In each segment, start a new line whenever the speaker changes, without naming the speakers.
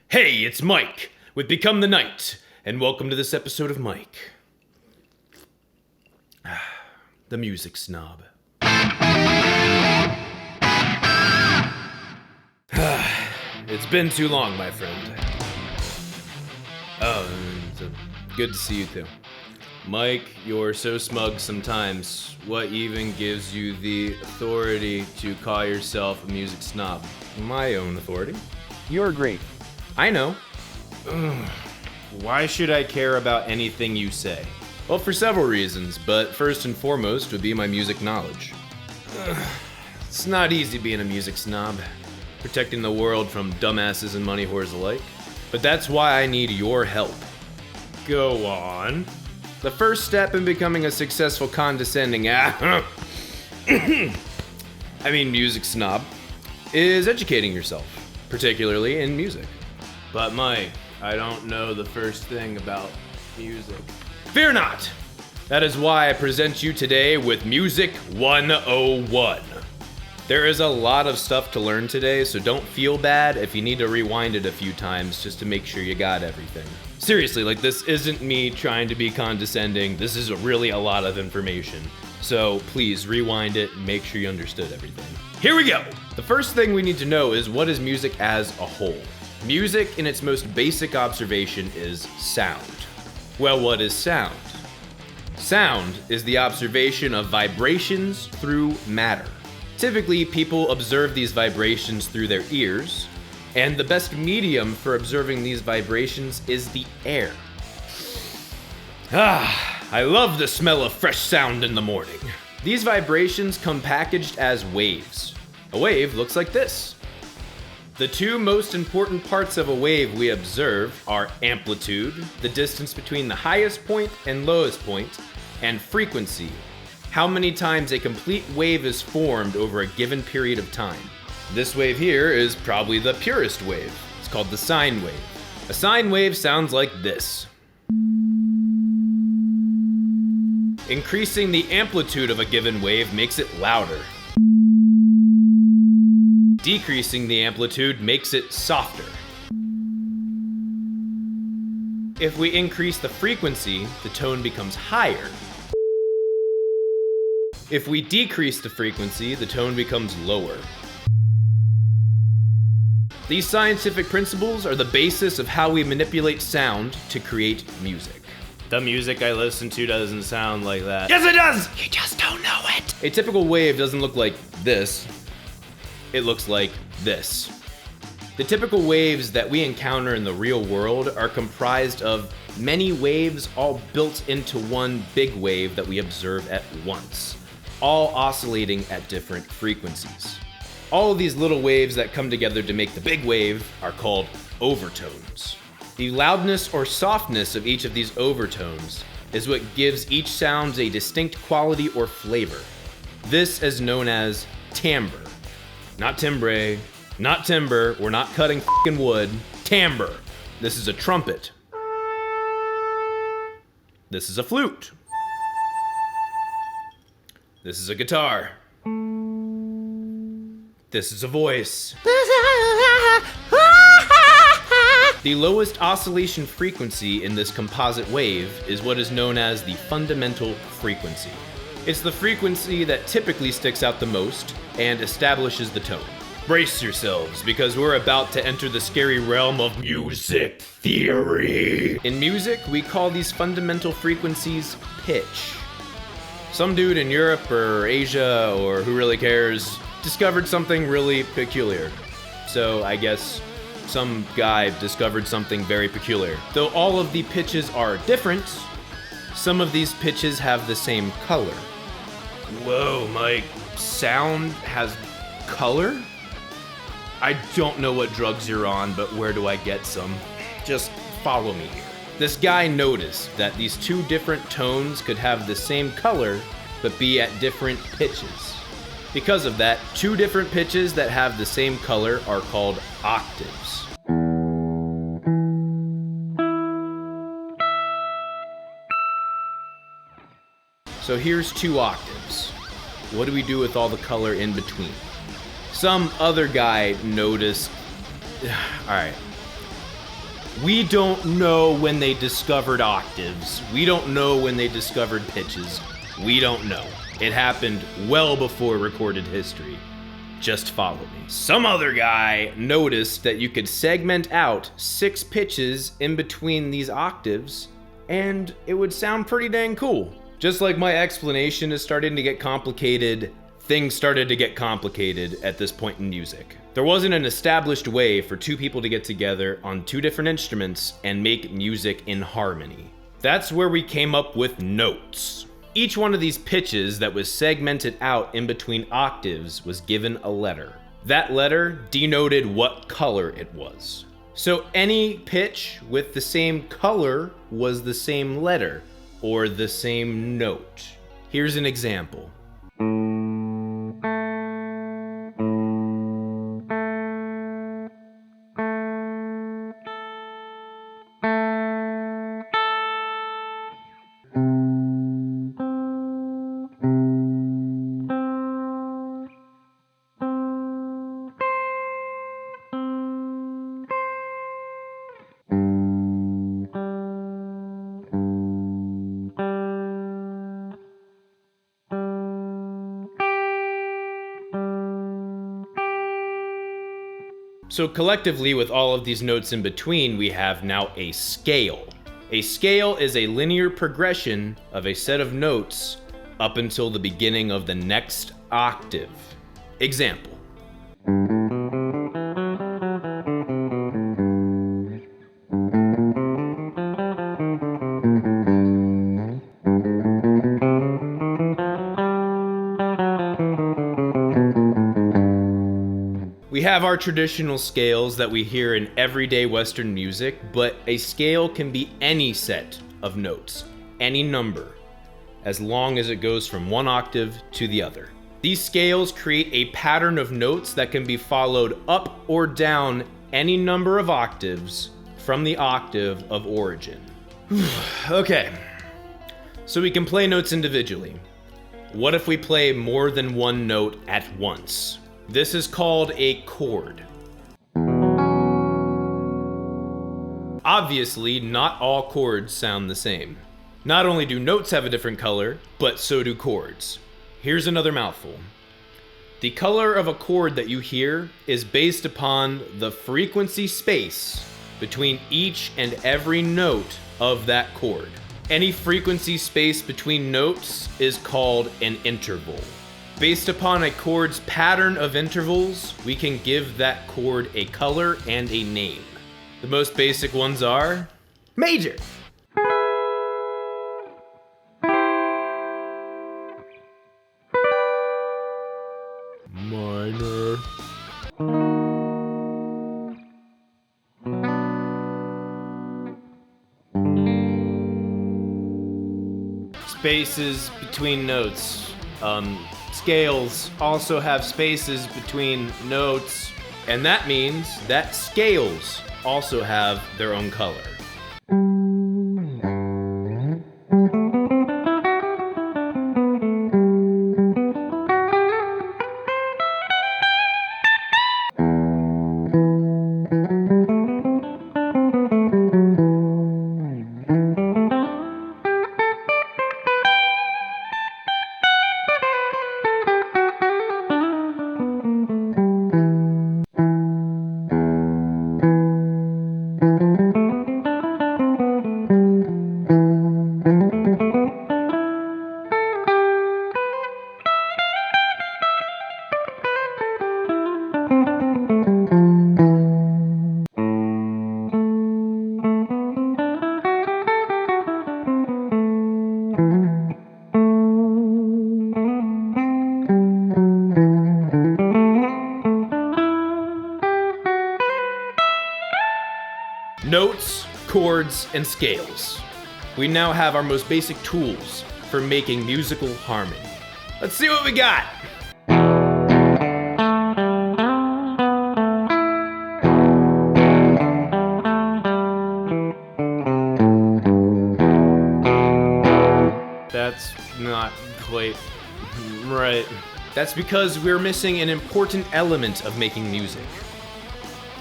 Hey, it's Mike with Become the Knight, and welcome to this episode of Mike. The Music Snob. It's been too long, my friend. Oh, it's good to see you too. Mike, you're so smug sometimes. What even gives you the authority to call yourself a music snob? My own authority.
You're great.
I know. Why should I care about anything you say? Well, for several reasons, but first and foremost would be my music knowledge. It's not easy being a music snob, protecting the world from dumbasses and money whores alike. But that's why I need your help. Go on. The first step in becoming a successful condescending music snob is educating yourself, particularly in music. But Mike, I don't know the first thing about music. Fear not! That is why I present you today with Music 101. There is a lot of stuff to learn today, so don't feel bad if you need to rewind it a few times just to make sure you got everything. Seriously, this isn't me trying to be condescending. This is really a lot of information. So please rewind it and make sure you understood everything. Here we go! The first thing we need to know is what is music as a whole. Music, in its most basic observation, is sound. Well, what is sound? Sound is the observation of vibrations through matter. Typically, people observe these vibrations through their ears, and the best medium for observing these vibrations is the air. I love the smell of fresh sound in the morning. These vibrations come packaged as waves. A wave looks like this. The two most important parts of a wave we observe are amplitude, the distance between the highest point and lowest point, and frequency, how many times a complete wave is formed over a given period of time. This wave here is probably the purest wave. It's called the sine wave. A sine wave sounds like this. Increasing the amplitude of a given wave makes it louder. Decreasing the amplitude makes it softer. If we increase the frequency, the tone becomes higher. If we decrease the frequency, the tone becomes lower. These scientific principles are the basis of how we manipulate sound to create music. The music I listen to doesn't sound like that. Yes, it does! You just don't know it! A typical wave doesn't look like this. It looks like this. The typical waves that we encounter in the real world are comprised of many waves all built into one big wave that we observe at once, all oscillating at different frequencies. All of these little waves that come together to make the big wave are called overtones. The loudness or softness of each of these overtones is what gives each sound a distinct quality or flavor. This is known as timbre. Not timbre, not timber, we're not cutting f***ing wood. Timbre. This is a trumpet. This is a flute. This is a guitar. This is a voice. The lowest oscillation frequency in this composite wave is what is known as the fundamental frequency. It's the frequency that typically sticks out the most and establishes the tone. Brace yourselves, because we're about to enter the scary realm of music theory. In music, we call these fundamental frequencies pitch. Some dude in Europe or Asia, or who really cares, discovered something really peculiar. So I guess some guy discovered something very peculiar. Though all of the pitches are different, some of these pitches have the same color. Whoa, Mike, sound has color? I don't know what drugs you're on, but where do I get some? Just follow me here. This guy noticed that these two different tones could have the same color, but be at different pitches. Because of that, two different pitches that have the same color are called octaves. So here's 2 octaves. What do we do with all the color in between? Some other guy noticed... Alright. We don't know when they discovered octaves. We don't know when they discovered pitches. We don't know. It happened well before recorded history. Just follow me. Some other guy noticed that you could segment out 6 pitches in between these octaves, and it would sound pretty dang cool. Just like my explanation is starting to get complicated, things started to get complicated at this point in music. There wasn't an established way for 2 people to get together on 2 different instruments and make music in harmony. That's where we came up with notes. Each one of these pitches that was segmented out in between octaves was given a letter. That letter denoted what color it was. So any pitch with the same color was the same letter, or the same note. Here's an example. So collectively, with all of these notes in between, we have now a scale. A scale is a linear progression of a set of notes up until the beginning of the next octave. Example. We have our traditional scales that we hear in everyday Western music, but a scale can be any set of notes, any number, as long as it goes from one octave to the other. These scales create a pattern of notes that can be followed up or down any number of octaves from the octave of origin. Okay, so we can play notes individually. What if we play more than one note at once? This is called a chord. Obviously, not all chords sound the same. Not only do notes have a different color, but so do chords. Here's another mouthful. The color of a chord that you hear is based upon the frequency space between each and every note of that chord. Any frequency space between notes is called an interval. Based upon a chord's pattern of intervals, we can give that chord a color and a name. The most basic ones are major, minor, spaces between notes. Scales also have spaces between notes, and that means that scales also have their own color. Notes, chords, and scales. We now have our most basic tools for making musical harmony. Let's see what we got! That's not quite right. That's because we're missing an important element of making music.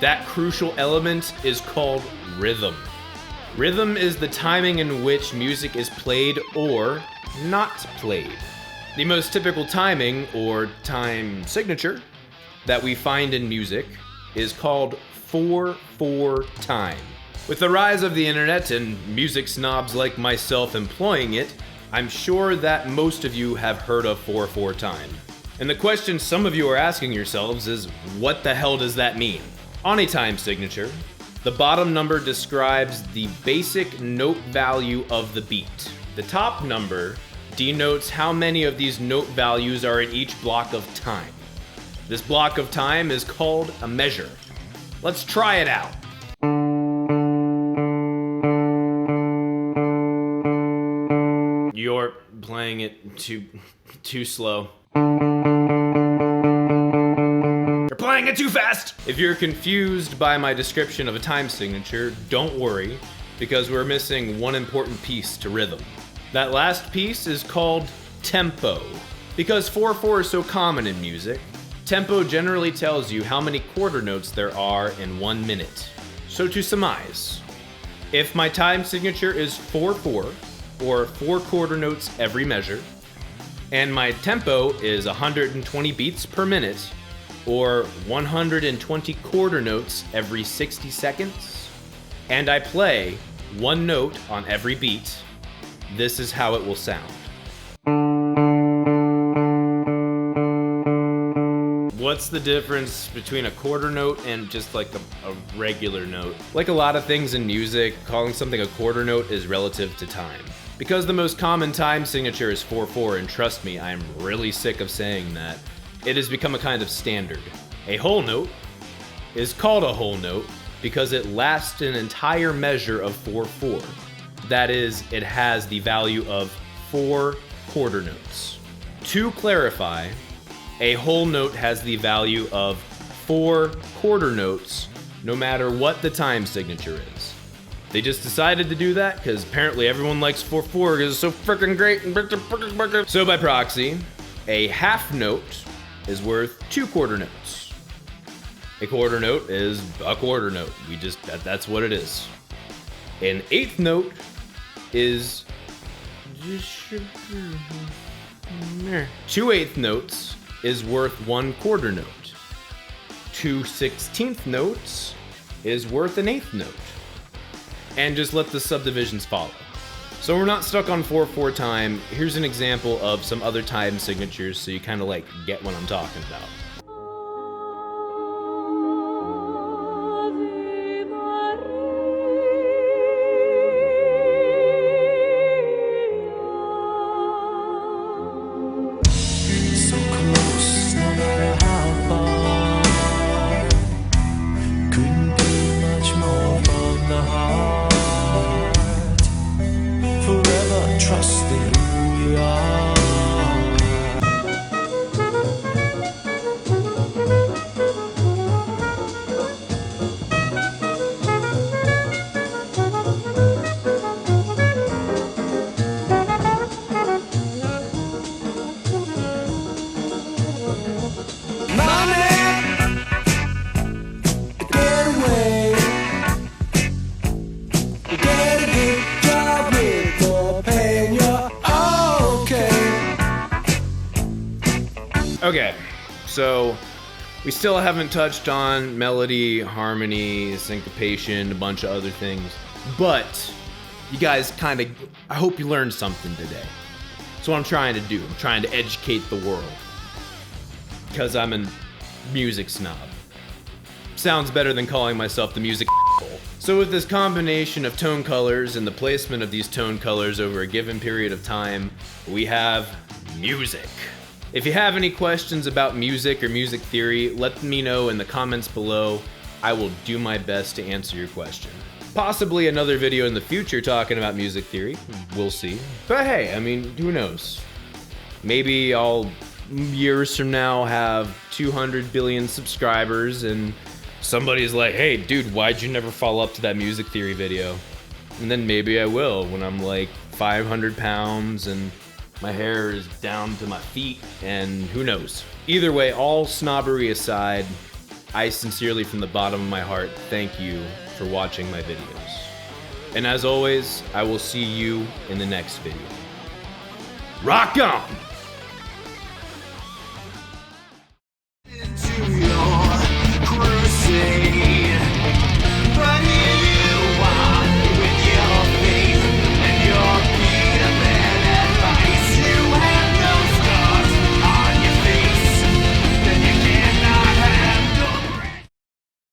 That crucial element is called rhythm. Rhythm is the timing in which music is played or not played. The most typical timing, or time signature, that we find in music is called 4/4 time. With the rise of the internet and music snobs like myself employing it, I'm sure that most of you have heard of 4/4 time. And the question some of you are asking yourselves is, what the hell does that mean? On a time signature, the bottom number describes the basic note value of the beat. The top number denotes how many of these note values are in each block of time. This block of time is called a measure. Let's try it out. You're playing it too slow. You're playing it too fast! If you're confused by my description of a time signature, don't worry, because we're missing one important piece to rhythm. That last piece is called tempo. Because 4/4 is so common in music, tempo generally tells you how many quarter notes there are in 1 minute. So to surmise, if my time signature is 4/4, or 4 quarter notes every measure, and my tempo is 120 beats per minute, or 120 quarter notes every 60 seconds, and I play 1 note on every beat, this is how it will sound. What's the difference between a quarter note and just like a regular note? Like a lot of things in music, calling something a quarter note is relative to time. Because the most common time signature is 4/4, and trust me, I'm really sick of saying that, it has become a kind of standard. A whole note is called a whole note because it lasts an entire measure of 4/4. That is, it has the value of 4 quarter notes. To clarify, a whole note has the value of 4 quarter notes no matter what the time signature is. They just decided to do that because apparently everyone likes 4/4 because it's so freaking great. So by proxy, a half note is worth 2 quarter notes. A quarter note is a quarter note. That's what it is. An eighth note is 2 eighth notes is worth 1 quarter note. 2 16th notes is worth an eighth note. And just let the subdivisions follow. So we're not stuck on 4/4 time. Here's an example of some other time signatures so you kind of like get what I'm talking about.
So close, no matter how far. Couldn't be much more from the heart. Forever trusting who we are.
Okay, so we still haven't touched on melody, harmony, syncopation, a bunch of other things, but you guys I hope you learned something today. That's what I'm trying to do. I'm trying to educate the world. Because I'm a music snob. Sounds better than calling myself the music asshole. So with this combination of tone colors and the placement of these tone colors over a given period of time, we have music. If you have any questions about music or music theory, let me know in the comments below. I will do my best to answer your question. Possibly another video in the future talking about music theory. We'll see. But hey, I mean, who knows? Maybe I'll, years from now, have 200 billion subscribers and somebody's like, hey, dude, why'd you never follow up to that music theory video? And then maybe I will when I'm like 500 pounds and my hair is down to my feet, and who knows. Either way, all snobbery aside, I sincerely, from the bottom of my heart, thank you for watching my videos. And as always, I will see you in the next video. Rock on!